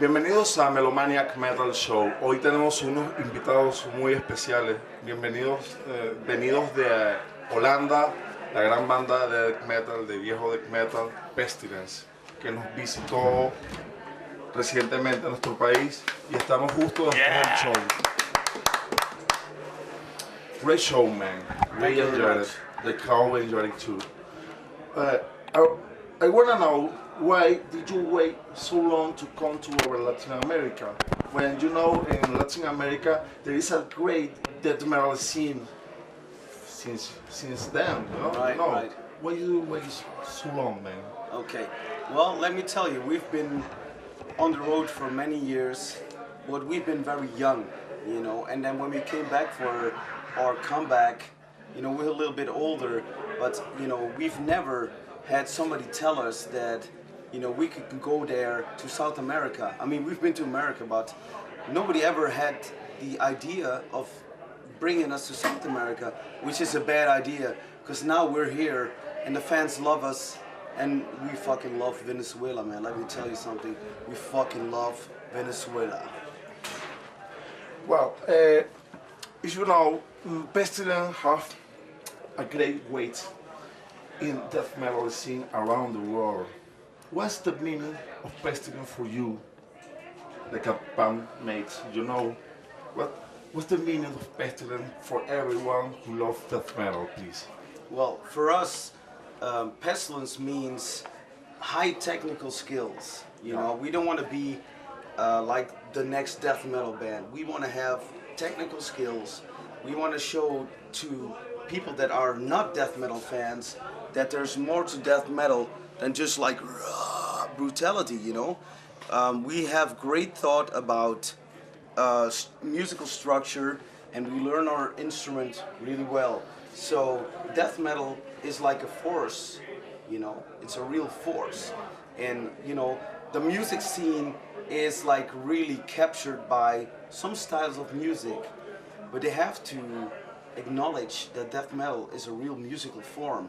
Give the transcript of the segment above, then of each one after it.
Bienvenidos a Melomaniac Metal Show. Hoy tenemos unos invitados muy especiales. Bienvenidos, venidos de Holanda, la gran banda de death metal, de viejo death metal, Pestilence, que nos visitó recientemente en nuestro país y estamos justo después del show. Great show, man. We enjoyed it. The crowd enjoyed it too. I want to know, why did you wait so long to come to our Latin America? When you know in Latin America there is a great death metal scene since then, you know? Right, no. right. Why you wait so long, man? Okay, well, let me tell you, we've been on the road for many years, but we've been very young, you know, and then when we came back for our comeback, you know, we're a little bit older, but, you know, we've never had somebody tell us that, you know, we could go there to South America. I mean, we've been to America, but nobody ever had the idea of bringing us to South America, which is a bad idea, because now we're here and the fans love us, and we fucking love Venezuela, man. Let me tell you something, we fucking love Venezuela. Well, as you know, Pestilence have a great weight in death metal scene around the world. What's the meaning of Pestilence for you, like a bandmate? You know, what's the meaning of Pestilence for everyone who loves death metal, please? Well, for us, Pestilence means high technical skills. You know, we don't want to be like the next death metal band. We want to have technical skills. We want to show to people that are not death metal fans that there's more to death metal than just like raw brutality, you know. We have great thought about musical structure, and we learn our instrument really well. So death metal is like a force, you know, it's a real force. And, you know, the music scene is like really captured by some styles of music, but they have to acknowledge that death metal is a real musical form.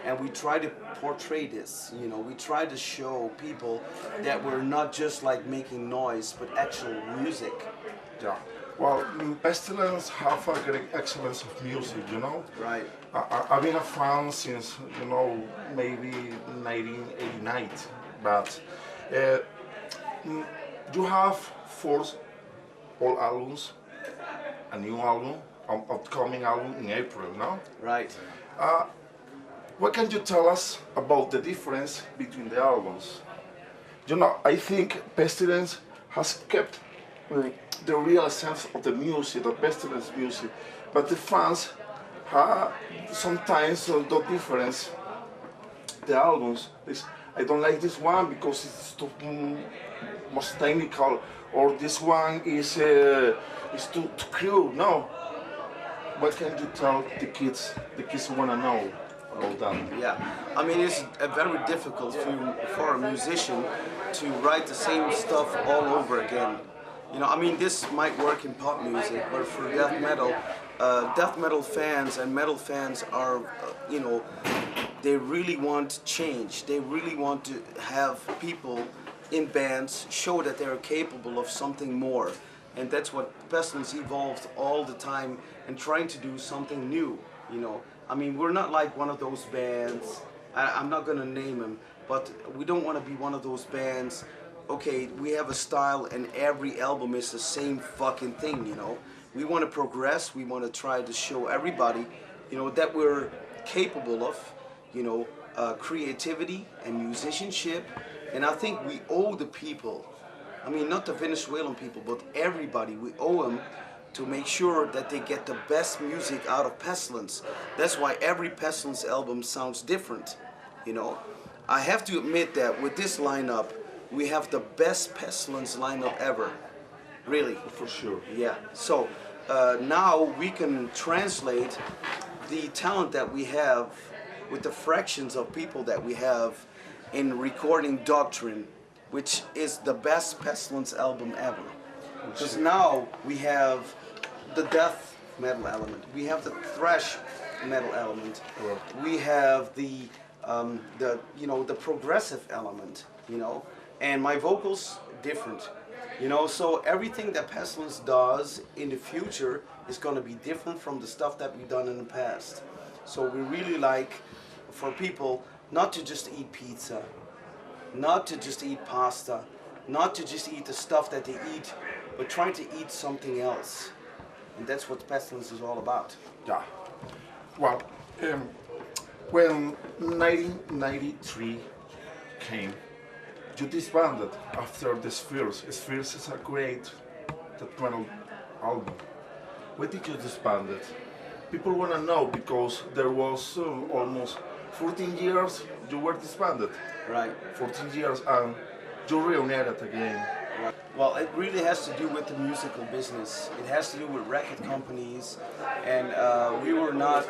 And we try to portray this, you know, we try to show people that we're not just like making noise, but actual music. Yeah. Well, Pestilence have a great excellence of music, you know? Right. I've been a fan since, you know, maybe 1989, but you have forced all albums, a new album, an upcoming album in April, no? Right. What can you tell us about the difference between the albums? You know, I think Pestilence has kept the real essence of the music, the Pestilence music, but the fans sometimes the difference. The albums, I don't like this one because it's too much technical, or this one is too crude. No. What can you tell the kids? The kids want to know. Yeah, I mean, it's very difficult for a musician to write the same stuff all over again. You know, I mean, this might work in pop music, but for death metal fans and metal fans are, you know, they really want change. They really want to have people in bands show that they're capable of something more. And that's what Pestilence evolved all the time, and trying to do something new, you know. I mean, we're not like one of those bands, I'm not gonna name them, but we don't want to be one of those bands, okay, we have a style and every album is the same fucking thing, you know. We want to progress, we want to try to show everybody, you know, that we're capable of, you know, creativity and musicianship. And I think we owe the people, I mean, not the Venezuelan people, but everybody, we owe them to make sure that they get the best music out of Pestilence. That's why every Pestilence album sounds different, you know. I have to admit that with this lineup, we have the best Pestilence lineup ever, really. For sure. Yeah, so now we can translate the talent that we have with the fractions of people that we have in recording Doctrine, which is the best Pestilence album ever. Because now we have the death metal element, we have the thrash metal element, we have the you know, the progressive element, you know, and my vocals different. You know, so everything that Pestilence does in the future is going to be different from the stuff that we've done in the past. So we really like for people not to just eat pizza, not to just eat pasta, not to just eat the stuff that they eat, but trying to eat something else. And that's what Pestilence is all about. Yeah. Well, when 1993 came, you disbanded after the Spheres. Spheres is a great death metal album. Why did you disband it? People want to know because there was almost 14 years you were disbanded. Right. 14 years and you reunited again. Well, it really has to do with the musical business. It has to do with record companies, and we were not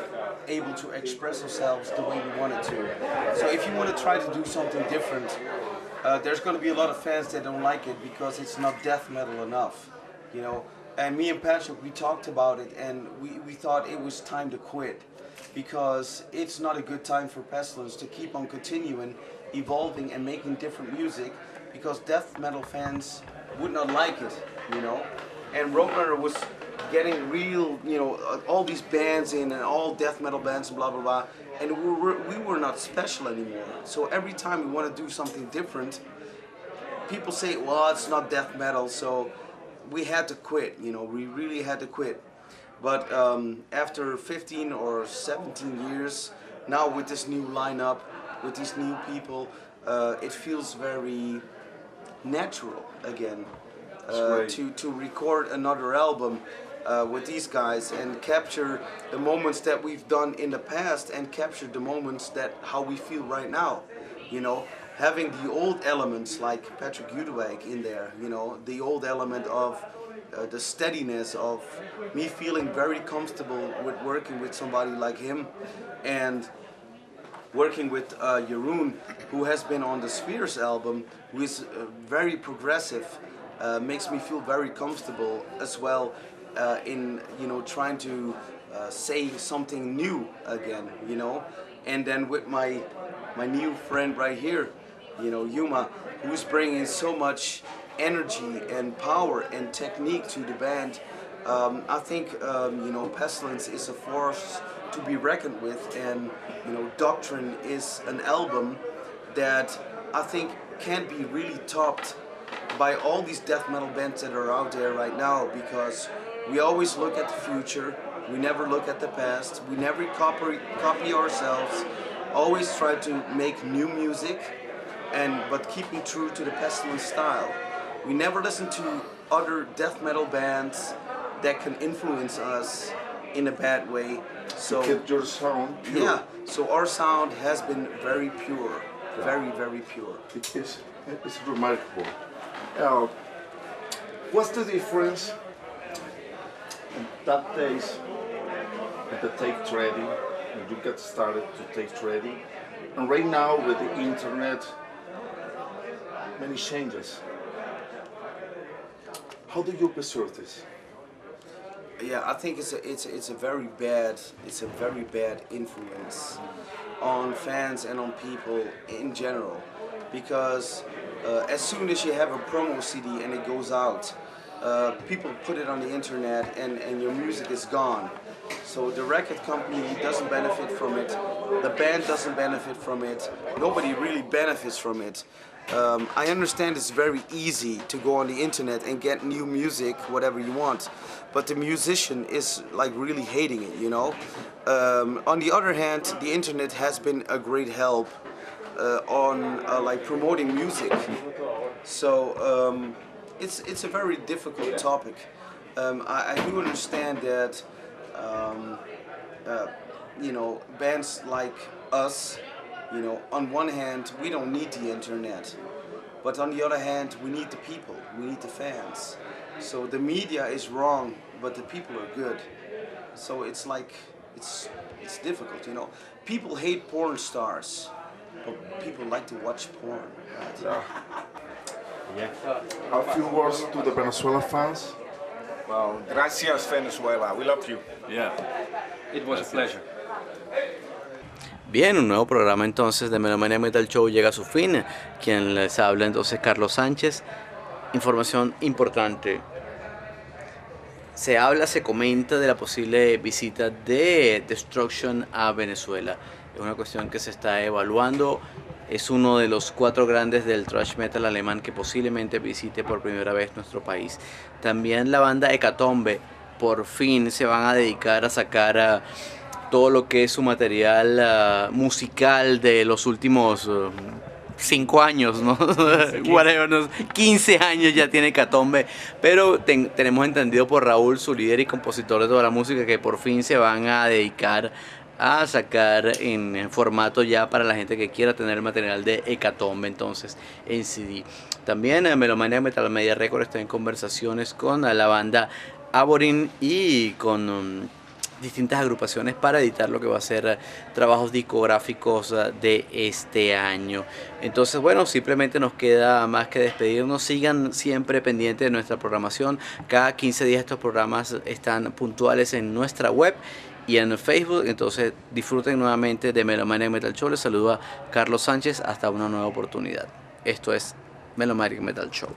able to express ourselves the way we wanted to. So if you want to try to do something different, there's going to be a lot of fans that don't like it because it's not death metal enough, you know. And me and Patrick, we talked about it, and we thought it was time to quit because it's not a good time for Pestilence to keep on continuing, evolving, and making different music because death metal fans would not like it, you know. And Roadrunner was getting real, you know, all these bands in and all death metal bands and blah blah blah, and we were not special anymore. So every time we want to do something different, people say, well, it's not death metal, so we had to quit, you know, we really had to quit. But after 15 or 17 years, now with this new lineup, with these new people, it feels very natural again to record another album with these guys and capture the moments that we've done in the past and capture the moments that how we feel right now, you know, having the old elements like Patrick Udewijk in there, you know, the old element of the steadiness of me feeling very comfortable with working with somebody like him, and working with Jeroen, who has been on the Spheres album, who is very progressive, makes me feel very comfortable as well in, you know, trying to say something new again, you know. And then with my new friend right here, you know, Yuma, who's bringing so much energy and power and technique to the band. I think, you know, Pestilence is a force to be reckoned with, and, you know, Doctrine is an album that I think can't be really topped by all these death metal bands that are out there right now, because we always look at the future, we never look at the past, we never copy ourselves, always try to make new music, but keeping true to the Pestilence style. We never listen to other death metal bands that can influence us in a bad way. So keep your sound pure. Yeah, so our sound has been very pure, very, very pure. It's remarkable. What's the difference in that days with the tape ready, when you get started to tape ready, and right now with the internet, many changes. How do you preserve this? Yeah, I think it's a very bad influence on fans and on people in general, because as soon as you have a promo CD and it goes out, people put it on the internet and your music is gone. So the record company doesn't benefit from it, the band doesn't benefit from it, nobody really benefits from it. I understand it's very easy to go on the internet and get new music, whatever you want, but the musician is like really hating it, you know. On the other hand, the internet has been a great help on like promoting music. So it's a very difficult topic. I do understand that you know, bands like us, you know, on one hand, we don't need the internet, but on the other hand, we need the people, we need the fans. So the media is wrong, but the people are good. So it's like, it's difficult, you know. People hate porn stars, but people like to watch porn, right? Yeah. A few words to the Venezuelan fans. Well, gracias Venezuela, we love you. Yeah, it was a pleasure. Bien, un nuevo programa entonces de Melomaniac Metal Show llega a su fin. Quien les habla entonces Carlos Sánchez. información importante. Se comenta de la posible visita de Destruction a Venezuela. Es una cuestión que se está evaluando. Es uno de los 4 grandes del thrash metal alemán que posiblemente visite por primera vez nuestro país. También la banda Hecatombe por fin se van a dedicar a sacar todo lo que es su material musical de los últimos 5 años, ¿no? Whatever, 15 años ya tiene Hecatombe, pero tenemos entendido por Raúl, su líder y compositor de toda la música, que por fin se van a dedicar a sacar en formato ya para la gente que quiera tener el material de Hecatombe, entonces en CD. También Melomaniac Metal Media Record está en conversaciones con la banda HABORYN y con distintas agrupaciones para editar lo que va a ser trabajos discográficos de este año. Entonces, bueno, simplemente nos queda más que despedirnos. Sigan siempre pendientes de nuestra programación. Cada 15 días estos programas están puntuales en nuestra web y en Facebook. Entonces disfruten nuevamente de Melomaniac Metal Show. Les saluda Carlos Sánchez. Hasta una nueva oportunidad. Esto es Melomaniac Metal Show.